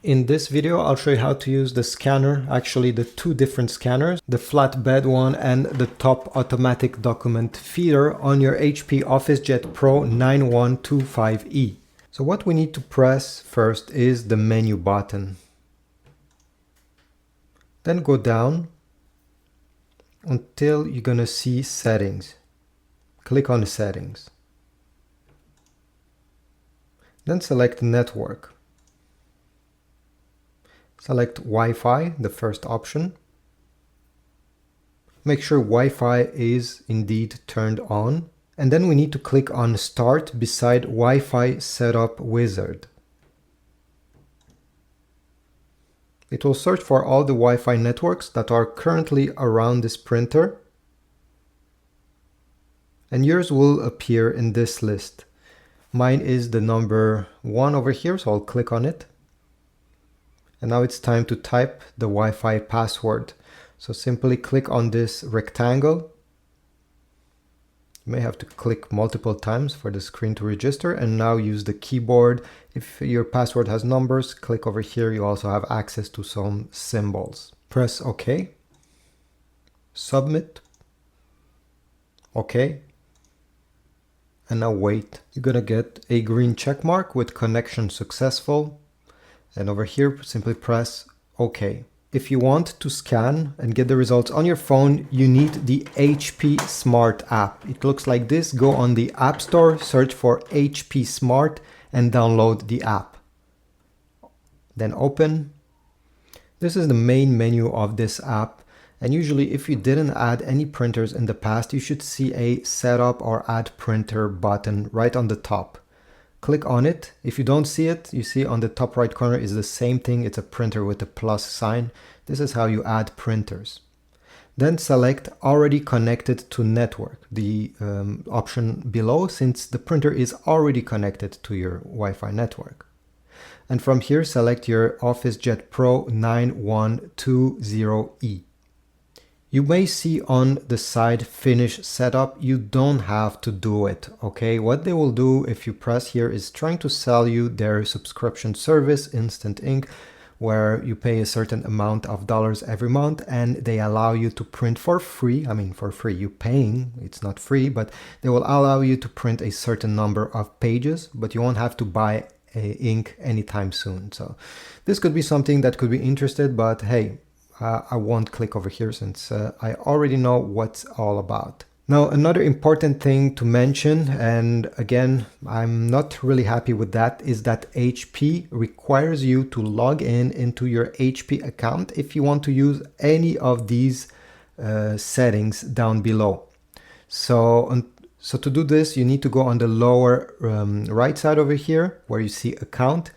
In this video, I'll show you how to use the scanner, actually the two different scanners, the flatbed one and the top automatic document feeder on your HP OfficeJet Pro 9125E. So what we need to press first is the menu button. Then go down until you're gonna see settings. Click on the settings. Then select network. Select Wi-Fi, the first option. Make sure Wi-Fi is indeed turned on. And then we need to click on Start beside Wi-Fi Setup Wizard. It will search for all the Wi-Fi networks that are currently around this printer. And yours will appear in this list. Mine is the number 1 over here, so I'll click on it. And now it's time to type the Wi-Fi password. So simply click on this rectangle. You may have to click multiple times for the screen to register, and now use the keyboard. If your password has numbers, click over here. You also have access to some symbols. Press OK. Submit. OK. And now wait. You're gonna get a green check mark with connection successful. And over here, simply press OK. If you want to scan and get the results on your phone, you need the HP Smart app. It looks like this. Go on the App Store, search for HP Smart and download the app. Then open. This is the main menu of this app. And usually if you didn't add any printers in the past, you should see a Setup or Add Printer button right on the top. Click on it. If you don't see it, you see on the top right corner is the same thing. It's a printer with a plus sign. This is how you add printers. Then select Already Connected to Network, the option below, since the printer is already connected to your Wi-Fi network. And from here, select your OfficeJet Pro 9120E. You may see on the side Finish Setup. You don't have to do it, okay? What they will do if you press here is trying to sell you their subscription service, Instant Ink, where you pay a certain amount of dollars every month and they allow you to print for free. I mean, for free, you're paying, it's not free, but they will allow you to print a certain number of pages, but you won't have to buy ink anytime soon. So this could be something that could be interested, but hey, I won't click over here since I already know what's all about. Now, another important thing to mention, and again, I'm not really happy with that, is that HP requires you to log in into your HP account if you want to use any of these settings down below. So to do this, you need to go on the lower right side over here where you see account,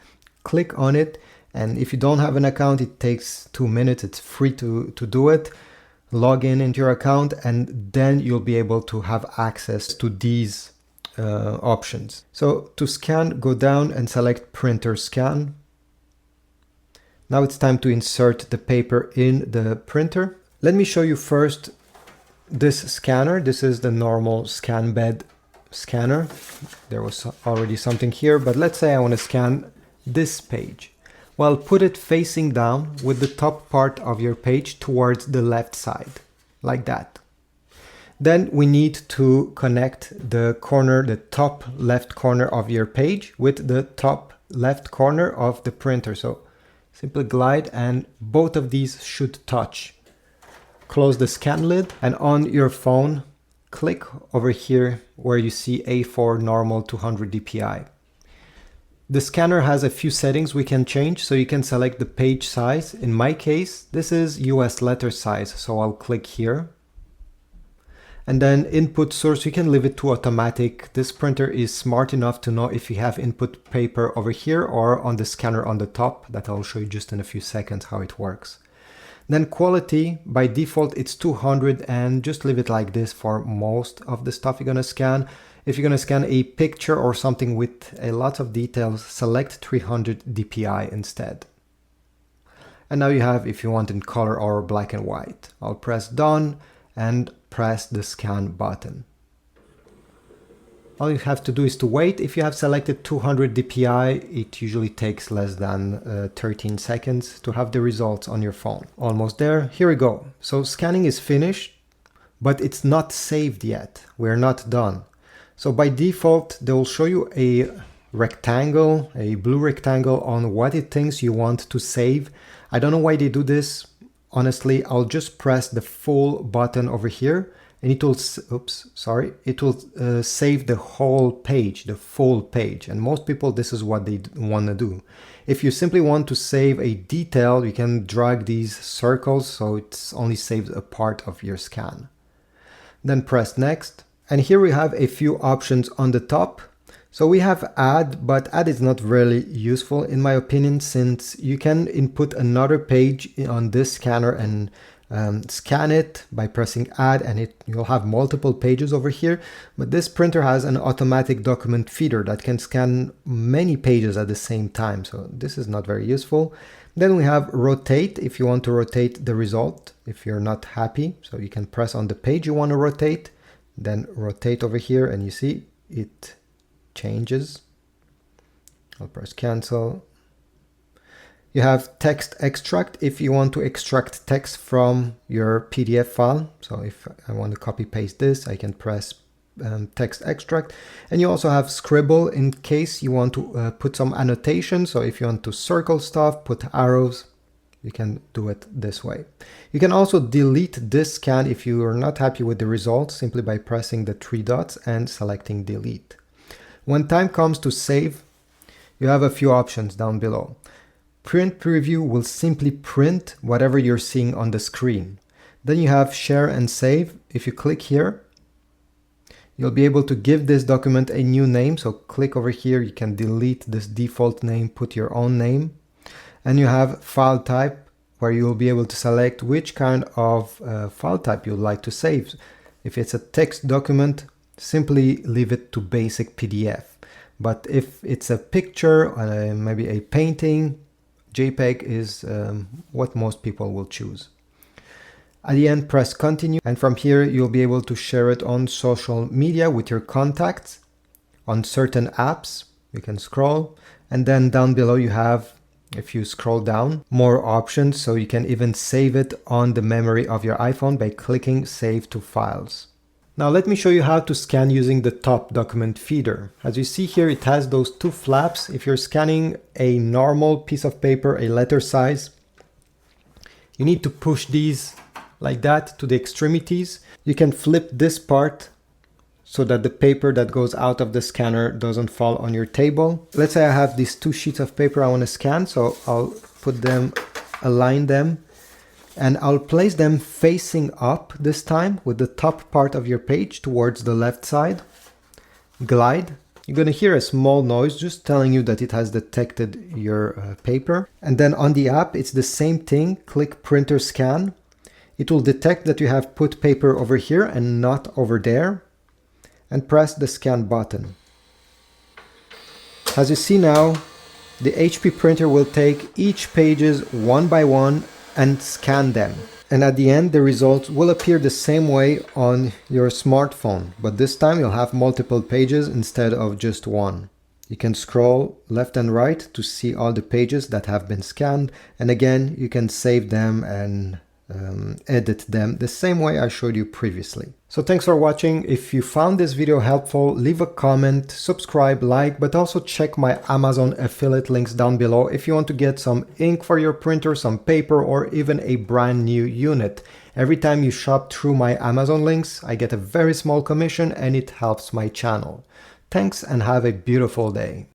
click on it. And if you don't have an account, it takes 2 minutes. It's free to do it. Log in into your account and then you'll be able to have access to these options. So to scan, go down and select Printer Scan. Now it's time to insert the paper in the printer. Let me show you first this scanner. This is the normal scan bed scanner. There was already something here, but let's say I want to scan this page. Well, put it facing down with the top part of your page towards the left side, like that. Then we need to connect the corner, the top left corner of your page with the top left corner of the printer. So simply glide and both of these should touch. Close the scan lid and on your phone, click over here where you see A4 normal 200 dpi. The scanner has a few settings we can change, so you can select the page size. In my case, this is US letter size, so I'll click here. And then input source, you can leave it to automatic. This printer is smart enough to know if you have input paper over here or on the scanner on the top. That I'll show you just in a few seconds how it works. Then quality, by default, it's 200 and just leave it like this for most of the stuff you're gonna scan. If you're going to scan a picture or something with a lot of details, select 300 dpi instead. And now you have, if you want in color or black and white. I'll press done and press the scan button. All you have to do is to wait. If you have selected 200 dpi, it usually takes less than 13 seconds to have the results on your phone. Almost there. Here we go. So scanning is finished, but it's not saved yet. We're not done. So by default, they will show you a rectangle, a blue rectangle on what it thinks you want to save. I don't know why they do this. Honestly, I'll just press the full button over here and it will, it will save the whole page, the full page. And most people, this is what they want to do. If you simply want to save a detail, you can drag these circles so it's only saves a part of your scan. Then press next. And here we have a few options on the top. So we have add, but add is not really useful in my opinion, since you can input another page on this scanner and scan it by pressing add, and you'll have multiple pages over here. But this printer has an automatic document feeder that can scan many pages at the same time. So this is not very useful. Then we have rotate, if you want to rotate the result, if you're not happy. So you can press on the page you want to rotate, then rotate over here and you see it changes. I'll press cancel. You have text extract if you want to extract text from your PDF file. So if I want to copy paste this, I can press text extract. And you also have scribble in case you want to put some annotation. So if you want to circle stuff, put arrows, you can do it this way. You can also delete this scan if you are not happy with the results, simply by pressing the three dots and selecting delete. When time comes to save, you have a few options down below. Print preview will simply print whatever you're seeing on the screen. Then you have share and save. If you click here, you'll be able to give this document a new name. So click over here, you can delete this default name, put your own name. And you have file type, where you'll be able to select which kind of file type you'd like to save. If it's a text document, simply leave it to basic PDF. But if it's a picture, maybe a painting, JPEG is what most people will choose. At the end, press continue, and from here you'll be able to share it on social media with your contacts, on certain apps. You can scroll, and then down below you have, if you scroll down, more options, so you can even save it on the memory of your iPhone by clicking Save to Files. Now let me show you how to scan using the top document feeder. As you see here, it has those two flaps. If you're scanning a normal piece of paper, a letter size, you need to push these like that to the extremities. You can flip this part so that the paper that goes out of the scanner doesn't fall on your table. Let's say I have these two sheets of paper I want to scan, so I'll put them, align them, and I'll place them facing up this time with the top part of your page towards the left side. Glide. You're going to hear a small noise just telling you that it has detected your paper. And then on the app, it's the same thing. Click printer scan. It will detect that you have put paper over here and not over there. And press the scan button. As you see now, the HP printer will take each pages one by one and scan them. And at the end, the results will appear the same way on your smartphone, but this time you'll have multiple pages instead of just one. You can scroll left and right to see all the pages that have been scanned, and again, you can save them and edit them the same way I showed you previously. So thanks for watching. If you found this video helpful, leave a comment, subscribe, like, but also check my Amazon affiliate links down below if you want to get some ink for your printer, some paper, or even a brand new unit. Every time you shop through my Amazon links, I get a very small commission and it helps my channel. Thanks and have a beautiful day.